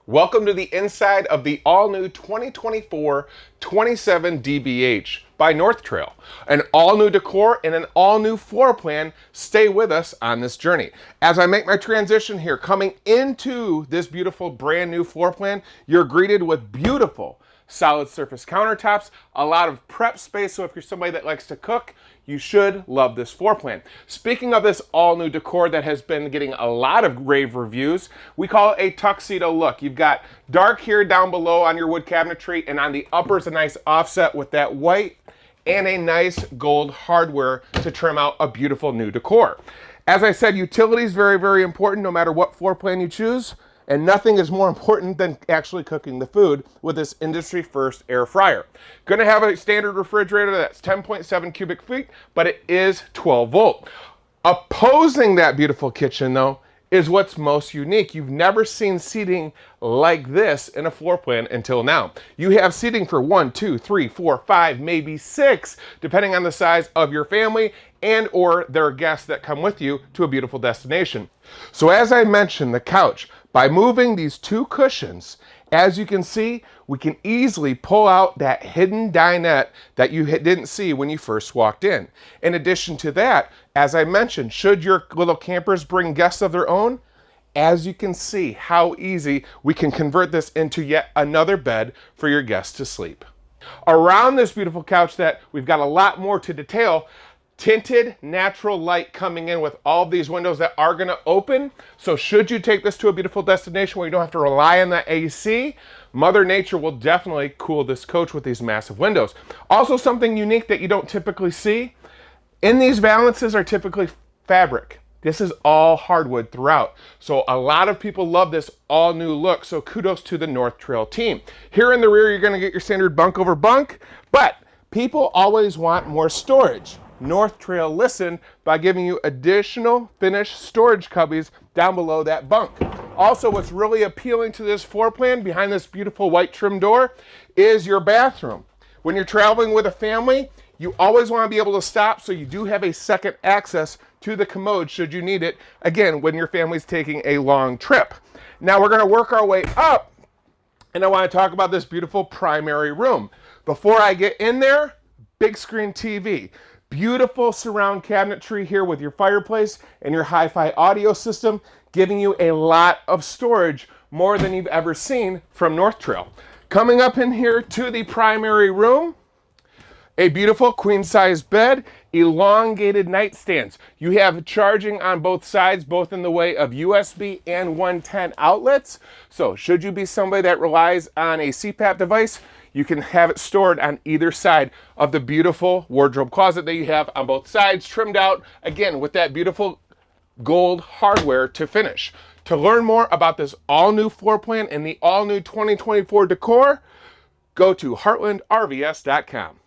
Welcome to the inside of the all-new 2024 27DBH by North Trail. An all-new decor and an all-new floor plan. Stay with us on this journey. As I make my transition here, coming into this beautiful brand new floor plan, you're greeted with beautiful solid surface countertops, a lot of prep space, so if you're somebody that likes to cook, you should love this floor plan. Speaking of this all-new decor that has been getting a lot of rave reviews, we call it a tuxedo look. You've got dark here down below on your wood cabinetry, and on the uppers a nice offset with that white and a nice gold hardware to trim out a beautiful new decor. As I said, utility is very, very important no matter what floor plan you choose. And nothing is more important than actually cooking the food with this industry first air fryer. Gonna have a standard refrigerator that's 10.7 cubic feet, but it is 12 volt. Opposing that beautiful kitchen though, is what's most unique. You've never seen seating like this in a floor plan until now. You have seating for 1, 2, 3, 4, 5, maybe 6, depending on the size of your family and or their guests that come with you to a beautiful destination. So as I mentioned, the couch, by moving these two cushions, as you can see, we can easily pull out that hidden dinette that you didn't see when you first walked in. In addition to that, as I mentioned, should your little campers bring guests of their own, as you can see how easy we can convert this into yet another bed for your guests to sleep. Around this beautiful couch that we've got a lot more to detail, tinted natural light coming in with all of these windows that are going to open. So should you take this to a beautiful destination where you don't have to rely on the AC, Mother Nature will definitely cool this coach with these massive windows. Also something unique that you don't typically see, in these valances are typically fabric. This is all hardwood throughout. So a lot of people love this all new look. So kudos to the North Trail team. Here in the rear, you're going to get your standard bunk over bunk, but people always want more storage. North Trail listened by giving you additional finished storage cubbies down below that bunk. Also, what's really appealing to this floor plan behind this beautiful white trim door is your bathroom. When you're traveling with a family, you always want to be able to stop, so you do have a second access to the commode should you need it, again, when your family's taking a long trip. Now we're going to work our way up, and I want to talk about this beautiful primary room. Before I get in there, big screen TV. Beautiful surround cabinetry here with your fireplace and your hi-fi audio system, giving you a lot of storage, more than you've ever seen from North Trail. Coming up in here to the primary room, a beautiful queen size bed, elongated nightstands. You have charging on both sides, both in the way of USB and 110 outlets. So should you be somebody that relies on a CPAP device, you can have it stored on either side of the beautiful wardrobe closet that you have on both sides, trimmed out, again, with that beautiful gold hardware to finish. To learn more about this all-new floor plan and the all-new 2024 decor, go to heartlandrvs.com.